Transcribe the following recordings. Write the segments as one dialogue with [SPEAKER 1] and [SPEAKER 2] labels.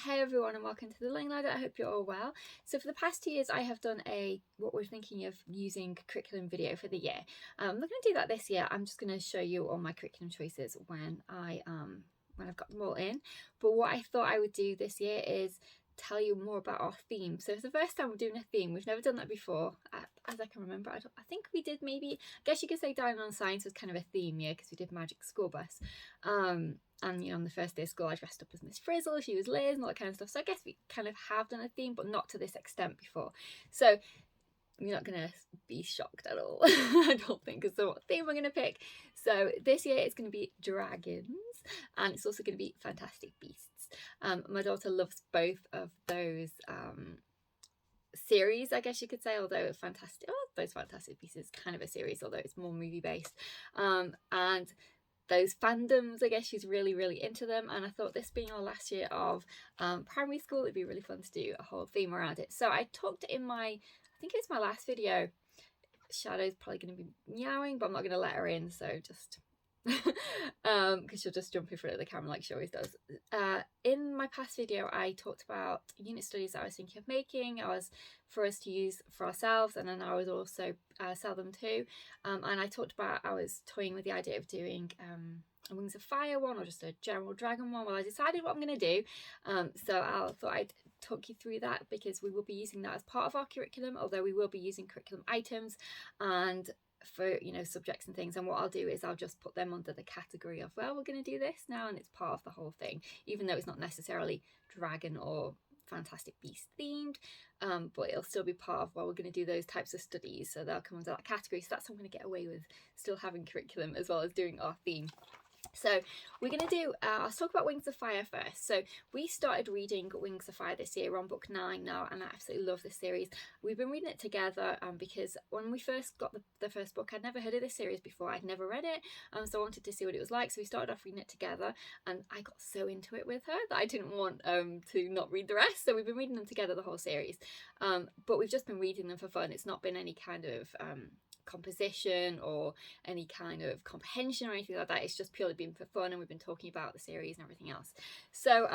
[SPEAKER 1] Hey everyone, and welcome to the Learning Ladder. I hope you're all well. So for the past 2 years I have done what we're thinking of using curriculum video for the year. I'm not going to do that this year. I'm just going to show you all my curriculum choices when I've got them all in. But what I thought I would do this year is tell you more about our theme. So it's the first time we're doing a theme. We've never done that before, as I can remember. I think we did maybe, I guess you could say Dining on Science was kind of a theme year because we did Magic School Bus. And on the first day of school I dressed up as Miss Frizzle, she was Liz, and all that kind of stuff. So I guess we kind of have done a theme, but not to this extent before. So you're not going to be shocked at all, I don't think, as to what theme we're going to pick. So this year it's going to be dragons, and it's also going to be fantastic beasts. My daughter loves both of those series, I guess you could say, although those Fantastic Beasts is kind of a series, although it's more movie based. And those fandoms, I guess she's really into them, and I thought this being our last year of primary school, it'd be really fun to do a whole theme around it. So I talked in I think it's my last video. Shadow's probably going to be meowing, but I'm not going to let her in, so just because she'll just jump in front of the camera like she always does. In my past video I talked about unit studies that I was thinking of making. I was for us to use for ourselves, and then I would also sell them too, and I talked about I was toying with the idea of doing a Wings of Fire one or just a general dragon one. Well, I decided what I'm going to do, so I thought I'd talk you through that, because we will be using that as part of our curriculum, although we will be using curriculum items and for subjects and things. And what I'll do is I'll just put them under the category of, well, we're going to do this now, and it's part of the whole thing, even though it's not necessarily dragon or Fantastic Beast themed, but it'll still be part of, well, we're going to do those types of studies, so they'll come under that category. So that's how I'm going to get away with still having curriculum as well as doing our theme. So we're going to do, I'll talk about Wings of Fire first. So we started reading Wings of Fire this year. We're on book 9 now, and I absolutely love this series. We've been reading it together because when we first got the first book, I'd never heard of this series before. I'd never read it, so I wanted to see what it was like. So we started off reading it together, and I got so into it with her that I didn't want to not read the rest. So we've been reading them together the whole series, but we've just been reading them for fun. It's not been any kind of composition or any kind of comprehension or anything like that. It's just purely been for fun, and we've been talking about the series and everything else. So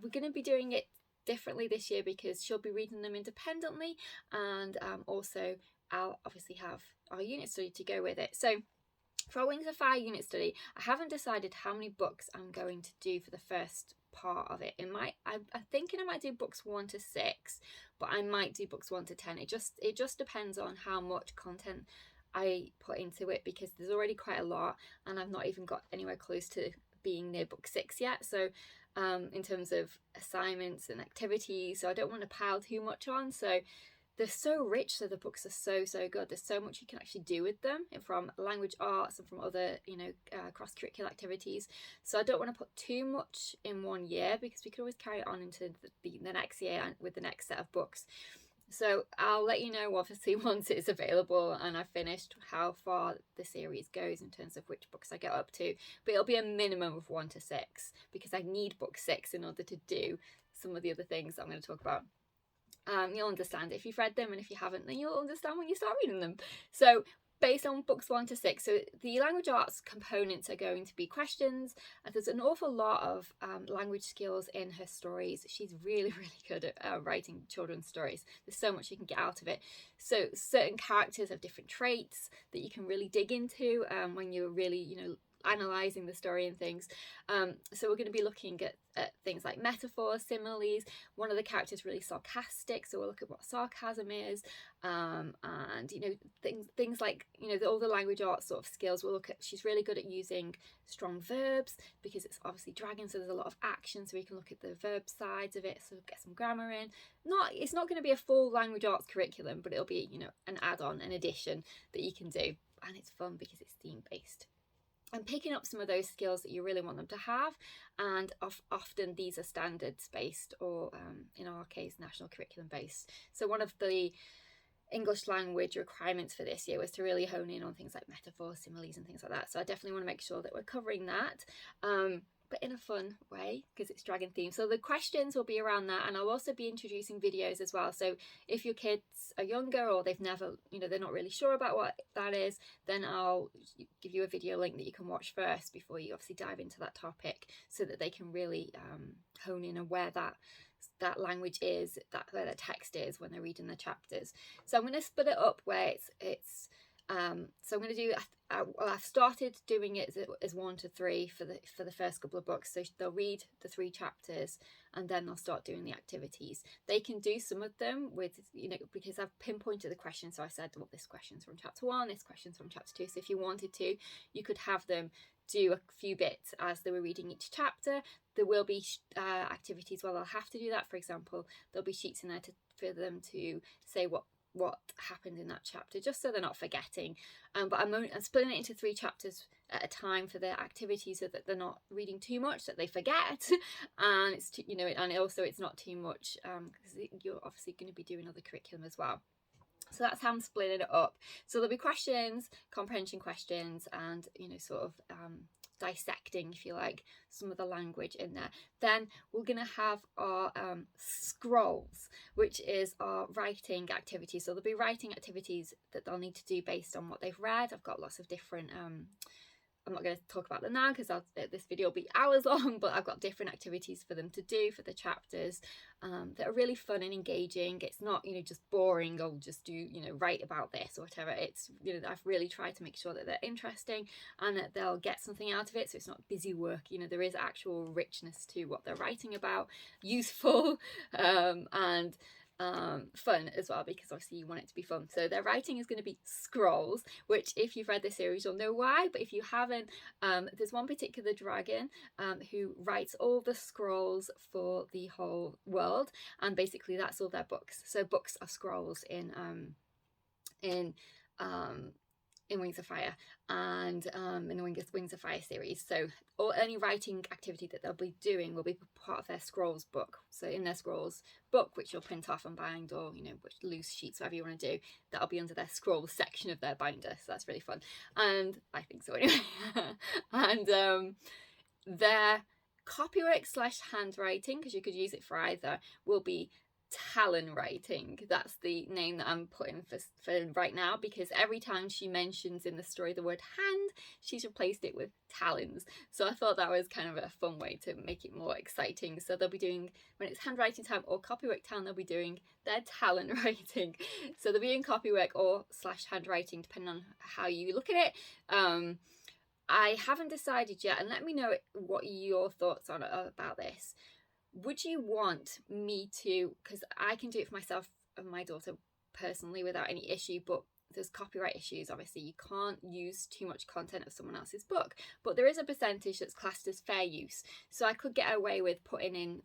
[SPEAKER 1] we're going to be doing it differently this year because she'll be reading them independently, and also I'll obviously have our unit study to go with it. So for our Wings of Fire unit study, I haven't decided how many books I'm going to do for the first part of it. I'm thinking I might do books 1 to 6, but I might do books 1 to 10. It just depends on how much content I put into it, because there's already quite a lot, and I've not even got anywhere close to being near book 6 yet. So in terms of assignments and activities, so I don't want to pile too much on. So they're so rich, so the books are so good. There's so much you can actually do with them, from language arts and from other cross-curricular activities. So I don't want to put too much in one year, because we could always carry it on into the next year with the next set of books. So I'll let you know obviously once it's available and I've finished how far the series goes in terms of which books I get up to, but it'll be a minimum of 1 to 6 because I need book 6 in order to do some of the other things that I'm going to talk about. You'll understand if you've read them, and if you haven't, then you'll understand when you start reading them. So based on books 1 to 6, so the language arts components are going to be questions, and there's an awful lot of language skills in her stories. She's really good at writing children's stories. There's so much you can get out of it. So certain characters have different traits that you can really dig into when you're really analysing the story and things. So we're going to be looking at things like metaphors, similes. One of the characters really sarcastic, so we'll look at what sarcasm is, and things like all the language arts sort of skills. We'll look at, she's really good at using strong verbs because it's obviously dragon, so there's a lot of action, so we can look at the verb sides of it, so get some grammar in. It's not going to be a full language arts curriculum, but it'll be an add-on, an addition that you can do, and it's fun because it's theme based. And picking up some of those skills that you really want them to have, and often these are standards based, or in our case national curriculum based. So one of the English language requirements for this year was to really hone in on things like metaphors, similes and things like that. So I definitely want to make sure that we're covering that, but in a fun way because it's dragon themed. So the questions will be around that, and I'll also be introducing videos as well. So if your kids are younger or they've never, they're not really sure about what that is, then I'll give you a video link that you can watch first before you obviously dive into that topic, so that they can really hone in on where that that language is, that where the text is when they're reading the chapters. So I'm going to split it up where it's so I'm going to do, I've started doing it as 1 to 3 for the first couple of books. So they'll read the 3 chapters and then they'll start doing the activities. They can do some of them with, because I've pinpointed the questions. So I said, well, this question's from chapter 1, this question's from chapter 2. So if you wanted to, you could have them do a few bits as they were reading each chapter. There will be activities where they'll have to do that. For example, there'll be sheets in there for them to say what happened in that chapter, just so they're not forgetting. But I'm splitting it into 3 chapters at a time for their activities, so that they're not reading too much that they forget, and it's and also it's not too much because you're obviously going to be doing other curriculum as well. So that's how I'm splitting it up. So there'll be questions, comprehension questions, and sort of dissecting, if you like, some of the language in there. Then we're going to have our scrolls, which is our writing activities. So there'll be writing activities that they'll need to do based on what they've read. I've got lots of different I'm not going to talk about them now because this video will be hours long, but I've got different activities for them to do for the chapters that are really fun and engaging. It's not, just boring, or just do, write about this or whatever. It's, I've really tried to make sure that they're interesting and that they'll get something out of it. So it's not busy work, there is actual richness to what they're writing about, useful, and fun as well, because obviously you want it to be fun. So their writing is going to be scrolls, which if you've read the series you'll know why, but if you haven't, there's one particular dragon who writes all the scrolls for the whole world, and basically that's all their books. So books are scrolls in Wings of Fire and in the Wings of Fire series. So any writing activity that they'll be doing will be part of their scrolls book. So in their scrolls book, which you'll print off and bind, or which loose sheets, whatever you want to do, that'll be under their scrolls section of their binder. So that's really fun, and I think so anyway. And their copywork / handwriting, because you could use it for either, will be talon writing. That's the name that I'm putting for right now, because every time she mentions in the story the word hand, she's replaced it with talons. So I thought that was kind of a fun way to make it more exciting. So they'll be doing, when it's handwriting time or copywork time, they'll be doing their talon writing. So they'll be in copywork or / handwriting, depending on how you look at it. I haven't decided yet, and let me know what your thoughts on about this. Would you want me to, because I can do it for myself and my daughter personally without any issue, but there's copyright issues. Obviously you can't use too much content of someone else's book, but there is a percentage that's classed as fair use. So I could get away with putting in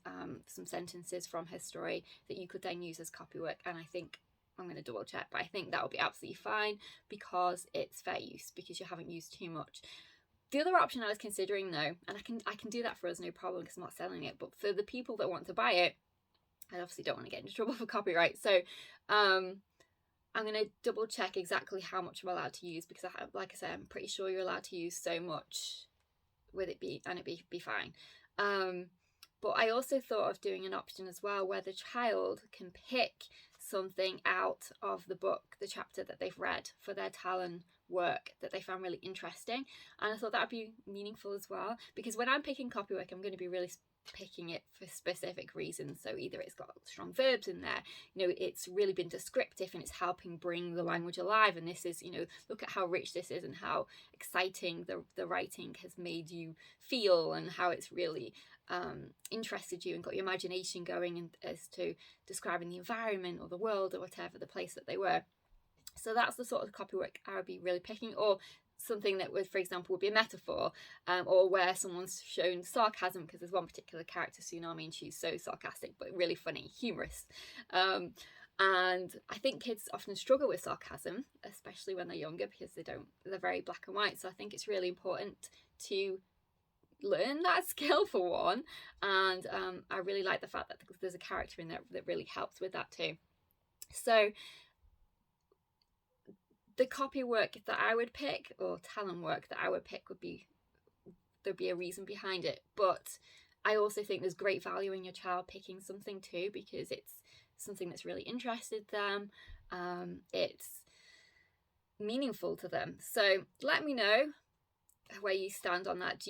[SPEAKER 1] some sentences from her story that you could then use as copywork, and I think I'm going to double check, but I think that will be absolutely fine because it's fair use, because you haven't used too much. The other option I was considering, though, and I can do that for us no problem because I'm not selling it, but for the people that want to buy it, I obviously don't want to get into trouble for copyright. So I'm going to double check exactly how much I'm allowed to use, because like I said, I'm pretty sure you're allowed to use so much with it be fine. But I also thought of doing an option as well where the child can pick something out of the book, the chapter that they've read, for their talon work that they found really interesting. And I thought that would be meaningful as well, because when I'm picking copywork, I'm going to be really picking it for specific reasons. So either it's got strong verbs in there, it's really been descriptive and it's helping bring the language alive, and this is, look at how rich this is and how exciting the writing has made you feel, and how it's really interested you and got your imagination going as to describing the environment or the world or whatever, the place that they were. So that's the sort of copywork I would be really picking, or something that would, for example, would be a metaphor, or where someone's shown sarcasm, because there's one particular character, Tsunami, and she's so sarcastic but really funny, humorous. And I think kids often struggle with sarcasm, especially when they're younger, because they're very black and white. So I think it's really important to learn that skill, for one, and I really like the fact that there's a character in there that really helps with that too. So the copywork that I would pick, or talon work that I would pick, there'd be a reason behind it. But I also think there's great value in your child picking something too, because it's something that's really interested them. It's meaningful to them. So let me know where you stand on that.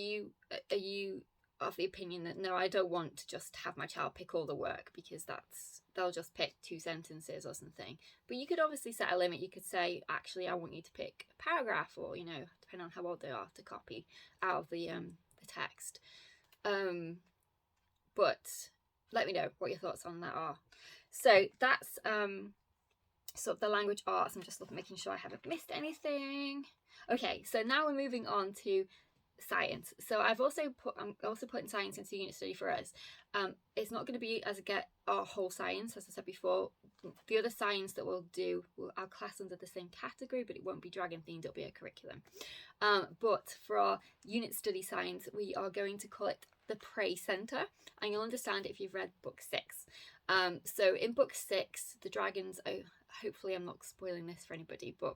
[SPEAKER 1] Are you of the opinion that no, I don't want to just have my child pick all the work, because they'll just pick 2 sentences or something. But you could obviously set a limit. You could say, actually, I want you to pick a paragraph, or, you know, depending on how old they are, to copy out of the text. But let me know what your thoughts on that are. So that's sort of the language arts. I'm just making sure I haven't missed anything. Okay, so now we're moving on to science. So I'm also putting science into unit study for us. It's not going to be as our whole science, as I said before. The other science that we'll do, our class under the same category, but it won't be dragon themed, it'll be a curriculum. But for our unit study science, we are going to call it the Prey Centre, and you'll understand it if you've read book 6. So in book 6, the dragons, hopefully I'm not spoiling this for anybody, but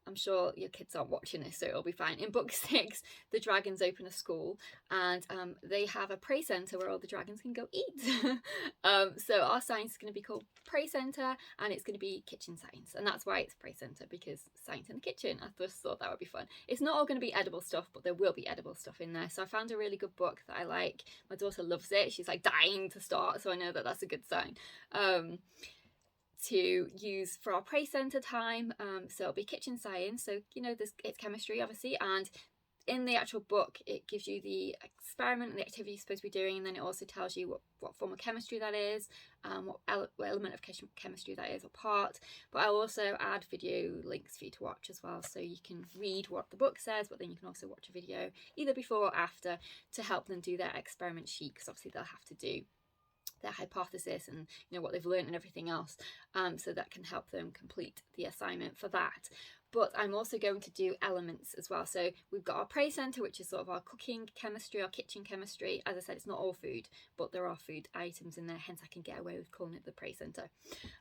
[SPEAKER 1] I'm sure your kids aren't watching this, so it'll be fine. In book 6, the dragons open a school, and they have a prey centre where all the dragons can go eat. So our science is going to be called Prey Centre, and it's going to be kitchen science, and that's why it's Prey Centre, because science in the kitchen. I just thought that would be fun. It's not all going to be edible stuff, but there will be edible stuff in there. So I found a really good book that I like. My daughter loves it. She's like dying to start, so I know that that's a good sign. To use for our Prey Centre time. So it'll be kitchen science, so you know it's chemistry obviously, and in the actual book it gives you the experiment and the activity you're supposed to be doing, and then it also tells you what form of chemistry that is, what element of chemistry that is, or part. But I'll also add video links for you to watch as well, so you can read what the book says, but then you can also watch a video either before or after to help them do their experiment sheet, because obviously they'll have to do their hypothesis and you know what they've learned and everything else, so that can help them complete the assignment for that. But I'm also going to do elements as well. So we've got our Prey Centre, which is sort of our cooking chemistry, our kitchen chemistry. As I said, it's not all food, but there are food items in there, hence I can get away with calling it the Prey Centre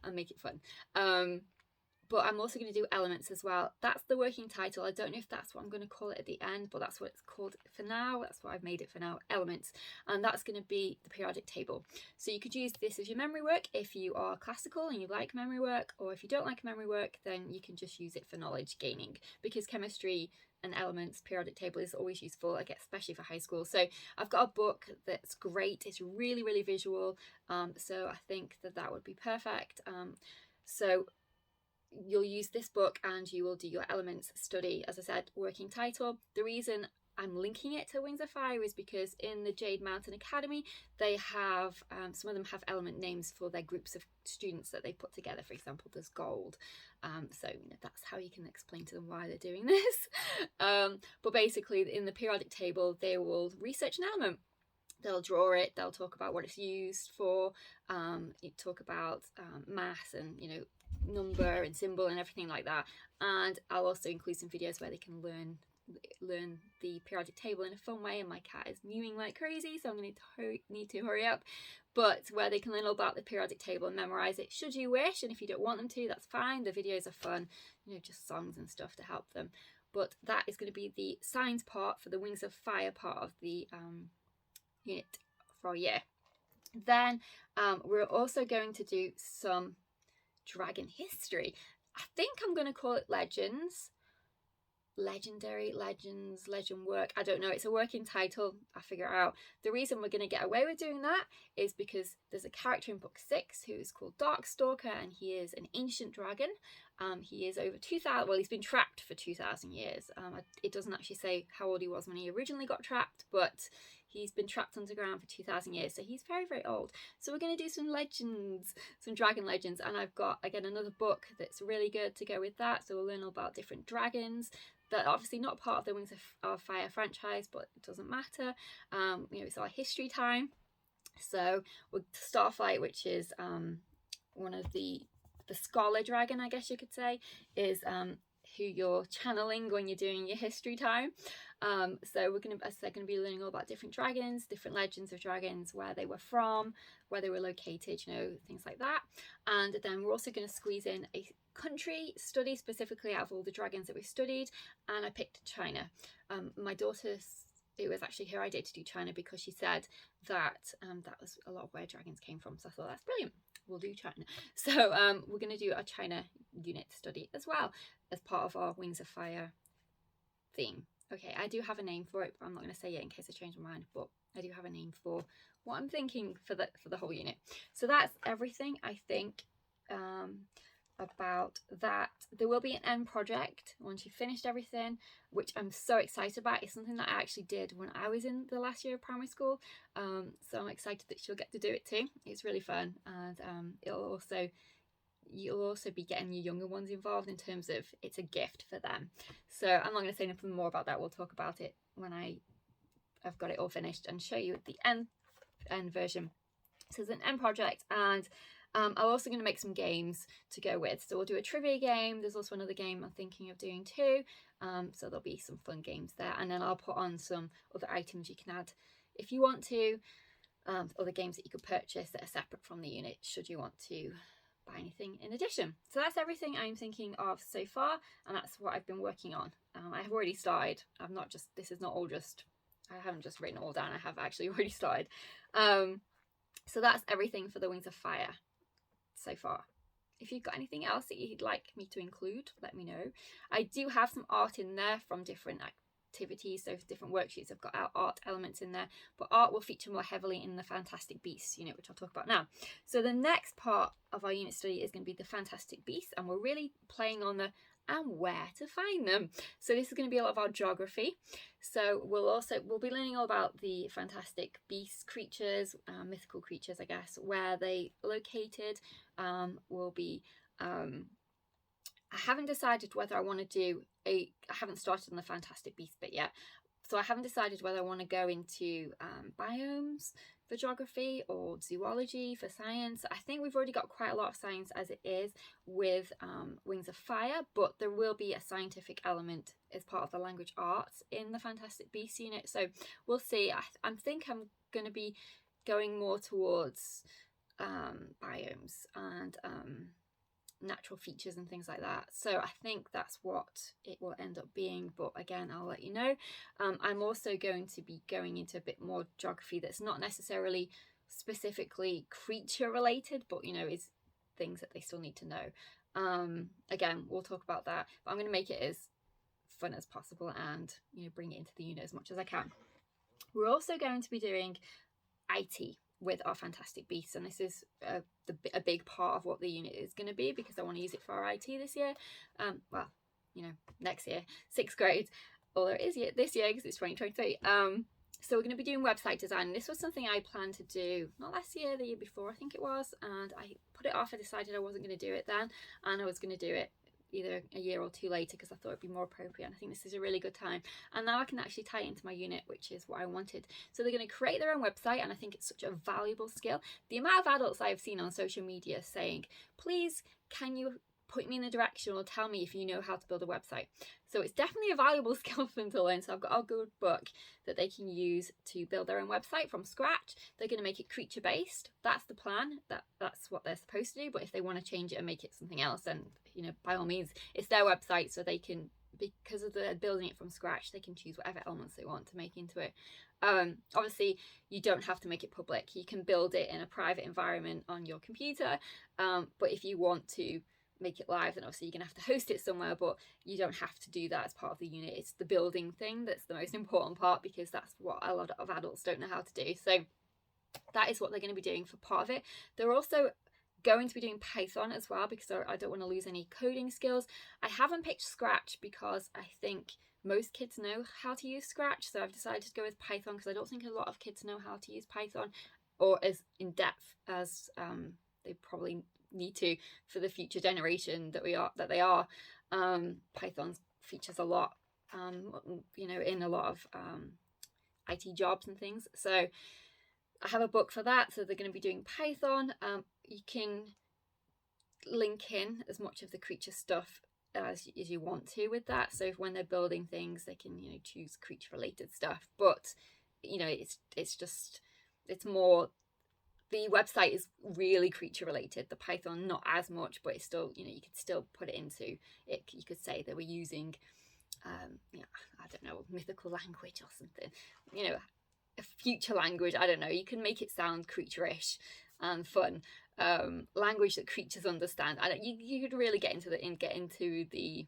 [SPEAKER 1] and make it fun. But I'm also going to do elements as well. That's the working title. I don't know if that's what I'm going to call it at the end, but that's what it's called for now. That's what I've made it for now, elements. And that's going to be the periodic table. So you could use this as your memory work if you are classical and you like memory work, or if you don't like memory work, then you can just use it for knowledge gaining, because chemistry and elements periodic table is always useful, I guess, especially for high school. So I've got a book that's great. It's really, really visual. So I think that would be perfect. So you'll use this book and you will do your elements study. As I said, working title. The reason I'm linking it to Wings of Fire is because in the Jade Mountain Academy, they have, some of them have element names for their groups of students that they put together. For example, there's gold. So you know, that's how you can explain to them why they're doing this. But basically in the periodic table, they will research an element. They'll draw it, they'll talk about what it's used for, talk about mass and, you know, number and symbol and everything like that. And I'll also include some videos where they can learn the periodic table in a fun way, and my cat is mewing like crazy, so I'm going to need to hurry up. But where they can learn all about the periodic table and memorize it should you wish, and if you don't want them to, that's fine. The videos are fun, you know, just songs and stuff to help them. But that is going to be the science part for the Wings of Fire part of the unit for our year. Then we're also going to do some dragon history. I think I'm going to call it legends, legendary, legends, legend work. I don't know, it's a working title. I'll figure it out. The reason we're going to get away with doing that is because there's a character in book 6 who is called Darkstalker, and he is an ancient dragon. He is over 2,000, well, he's been trapped for 2,000 years. It doesn't actually say how old he was when he originally got trapped, but he's been trapped underground for 2,000 years, so he's very, very old. So we're going to do some legends, some dragon legends, and I've got, again, another book that's really good to go with that. So we'll learn all about different dragons that are obviously not part of the Wings of Fire franchise, but it doesn't matter. You know, it's our history time. So with Starflight, which is one of the scholar dragon, I guess you could say, is who you're channeling when you're doing your history time. So we're going to be learning all about different dragons, different legends of dragons, where they were from, where they were located, you know, things like that. And then we're also going to squeeze in a country study specifically out of all the dragons that we've studied, and I picked China. My daughter's, it was actually her idea to do China because she said that that was a lot of where dragons came from, so I thought that's brilliant, we'll do China. So we're going to do a China unit study as well as part of our Wings of Fire theme. Okay, I do have a name for it, but I'm not going to say it in case I change my mind, but I do have a name for what I'm thinking for the whole unit. So that's everything, I think, about that. There will be an end project once you've finished everything, which I'm so excited about. It's something that I actually did when I was in the last year of primary school, so I'm excited that she'll get to do it too. It's really fun, and you'll also be getting your younger ones involved in terms of it's a gift for them. So I'm not going to say anything more about that. We'll talk about it when I've got it all finished and show you the end version. So there's an end project, and I'm also going to make some games to go with. So we'll do a trivia game. There's also another game I'm thinking of doing too. So there'll be some fun games there. And then I'll put on some other items you can add if you want to. Other games that you could purchase that are separate from the unit should you want to buy anything in addition. So that's everything I'm thinking of so far. And that's what I've been working on. I have already started. I haven't just written it all down. I have actually already started. So that's everything for the Wings of Fire so far. If you've got anything else that you'd like me to include, let me know. I do have some art in there from different activities, so different worksheets have got art elements in there, but art will feature more heavily in the Fantastic Beasts unit, which I'll talk about now. So the next part of our unit study is going to be the Fantastic Beasts, and we're really playing on the and where to find them. So this is going to be a lot of our geography. So we'll be learning all about the fantastic beasts, creatures, mythical creatures, I guess, where they located. I haven't decided whether I want to do I haven't started on the fantastic beast bit yet. So I haven't decided whether I want to go into biomes for geography or zoology for science. I think we've already got quite a lot of science as it is with Wings of Fire, but there will be a scientific element as part of the language arts in the Fantastic Beasts unit. So we'll see. I think I'm going to be going more towards biomes and natural features and things like that. So I think that's what it will end up being, but again, I'll let you know. I'm also going to be going into a bit more geography that's not necessarily specifically creature related, but is things that they still need to know. Again, we'll talk about that, but I'm going to make it as fun as possible and bring it into the unit as much as I can. We're also going to be doing IT with our Fantastic Beasts, and this is a big part of what the unit is going to be, because I want to use it for our IT this year. Next year, 6th grade, although it is this year because it's 2023. So we're going to be doing website design. This was something I planned to do not last year, the year before I think it was, and I put it off. I decided I wasn't going to do it then, and I was going to do it either a year or two later because I thought it'd be more appropriate, and I think this is a really good time, and now I can actually tie it into my unit, which is what I wanted. So they're going to create their own website, and I think it's such a valuable skill. The amount of adults I've seen on social media saying, please can you point me in the direction or tell me if you know how to build a website. So it's definitely a valuable skill for them to learn. So I've got a good book that they can use to build their own website from scratch. They're going to make it creature based. That's the plan. That's what they're supposed to do. But if they want to change it and make it something else, then by all means, it's their website, so they can, because of the building it from scratch, they can choose whatever elements they want to make into it. Obviously you don't have to make it public. You can build it in a private environment on your computer, but if you want to make it live, then obviously you're gonna have to host it somewhere, but you don't have to do that as part of the unit. It's the building thing that's the most important part, because that's what a lot of adults don't know how to do. So that is what they're going to be doing for part of it. They're also going to be doing Python as well, because I don't want to lose any coding skills. I haven't picked Scratch because I think most kids know how to use Scratch, so I've decided to go with Python because I don't think a lot of kids know how to use Python, or as in depth as they probably need to for the future generation that they are. Python features a lot in a lot of IT jobs and things, so I have a book for that. So they're going to be doing Python. You can link in as much of the creature stuff as you want to with that, so if when they're building things they can choose creature related stuff, but it's more, the website is really creature related. The Python not as much, but it's still, you could still put it into it. You could say they were using I don't know, mythical language or something, a future language, I don't know. You can make it sound creature-ish and fun, language that creatures understand. You could really get into the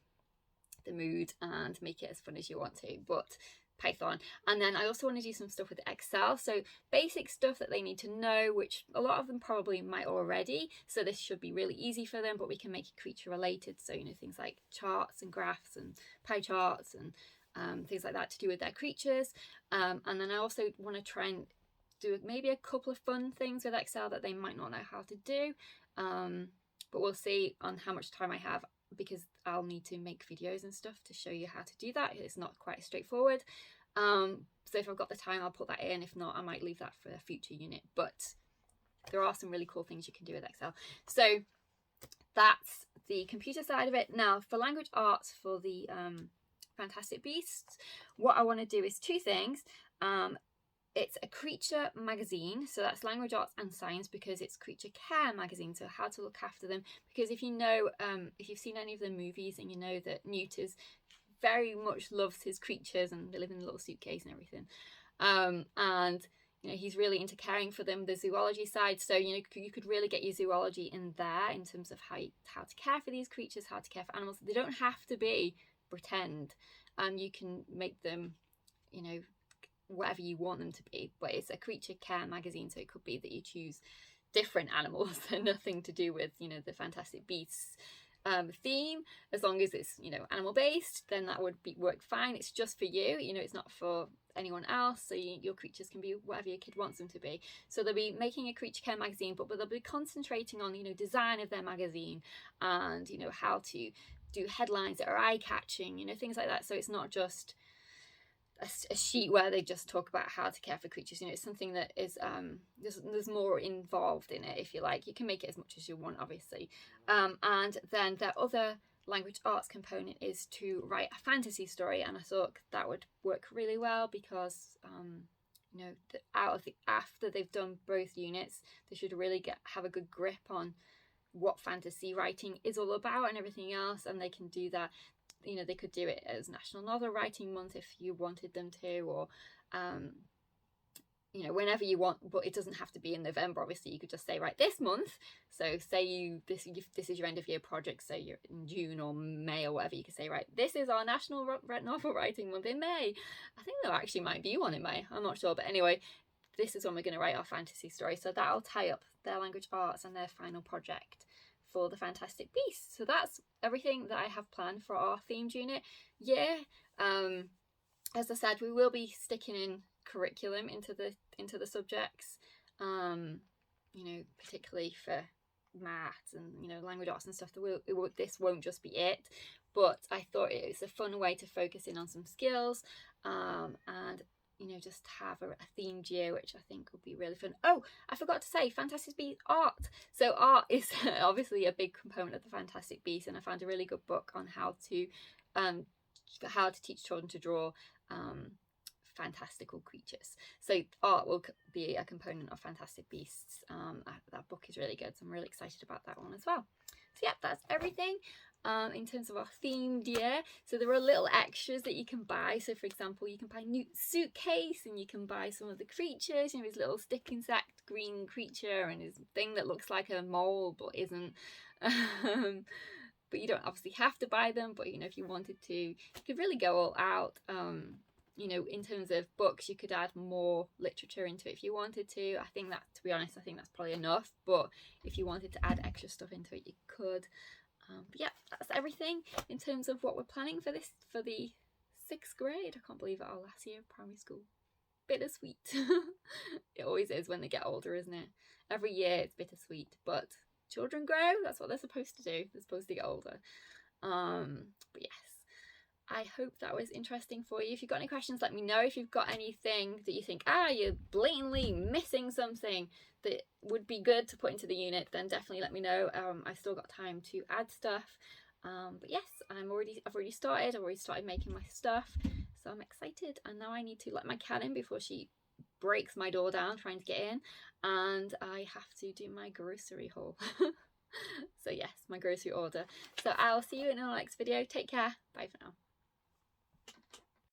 [SPEAKER 1] mood and make it as fun as you want to, but Python. And then I also want to do some stuff with Excel, so basic stuff that they need to know, which a lot of them probably might already, so this should be really easy for them, but we can make it creature related, so things like charts and graphs and pie charts and things like that to do with their creatures. And then I also want to try and do maybe a couple of fun things with Excel that they might not know how to do, but we'll see on how much time I have, because I'll need to make videos and stuff to show you how to do that. It's not quite straightforward. So if I've got the time, I'll put that in. If not, I might leave that for a future unit. But there are some really cool things you can do with Excel. So that's the computer side of it. Now for language arts for the Fantastic Beasts, what I want to do is two things. It's a creature magazine, so that's language arts and science, because it's creature care magazine, so how to look after them. Because if you know, if you've seen any of the movies, and you know that Newt is very much loves his creatures, and they live in a little suitcase and everything, and he's really into caring for them, the zoology side. So you could really get your zoology in there in terms of how to care for these creatures, how to care for animals. They don't have to be pretend. You can make them whatever you want them to be, but it's a creature care magazine, so it could be that you choose different animals and nothing to do with the Fantastic Beasts theme. As long as it's animal based, then that would work fine. It's just for you, it's not for anyone else, so your creatures can be whatever your kid wants them to be. So they'll be making a creature care magazine, but they'll be concentrating on design of their magazine, and how to do headlines that are eye-catching, things like that. So it's not just a sheet where they just talk about how to care for creatures. It's something that is there's more involved in it, if you like. You can make it as much as you want, obviously. And then their other language arts component is to write a fantasy story, and I thought that would work really well, because after they've done both units, they should really have a good grip on what fantasy writing is all about and everything else, and they can do that. They could do it as National Novel Writing Month if you wanted them to, or whenever you want, but it doesn't have to be in November. Obviously, you could just say, right, this month. So say this is your end of year project, say you're in June or May or whatever, you could say, right, this is our National Novel Writing Month in May. I think there actually might be one in May, I'm not sure, but anyway, this is when we're going to write our fantasy story. So that'll tie up their language arts and their final project for the Fantastic Beasts. So that's everything that I have planned for our themed unit. As I said, we will be sticking in curriculum into the subjects, particularly for maths and language arts and stuff. This won't just be it, but I thought it was a fun way to focus in on some skills, and just have a themed year, which I think will be really fun. Oh, I forgot to say, Fantastic Beasts art. So art is obviously a big component of the Fantastic Beasts, and I found a really good book on how to teach children to draw fantastical creatures. So art will be a component of Fantastic Beasts. That book is really good, so I'm really excited about that one as well. So yeah, that's everything in terms of our themed year. So there are little extras that you can buy. So for example, you can buy Newt's suitcase, and you can buy some of the creatures, his little stick insect green creature, and his thing that looks like a mole but isn't. But you don't obviously have to buy them, but if you wanted to, you could really go all out. In terms of books, you could add more literature into it if you wanted to. I think that's probably enough, but if you wanted to add extra stuff into it, you could. But yeah, that's everything in terms of what we're planning for the 6th grade. I can't believe it, our last year of primary school. Bittersweet. It always is when they get older, isn't it? Every year it's bittersweet, but children grow. That's what they're supposed to do. They're supposed to get older. But yes, I hope that was interesting for you. If you've got any questions, let me know. If you've got anything that you think, you're blatantly missing something that would be good to put into the unit, then definitely let me know. I've still got time to add stuff. But yes, I've already started making my stuff, so I'm excited. And now I need to let my cat in before she breaks my door down trying to get in, and I have to do my grocery haul. So yes, my grocery order. So I'll see you in our next video. Take care. Bye for now.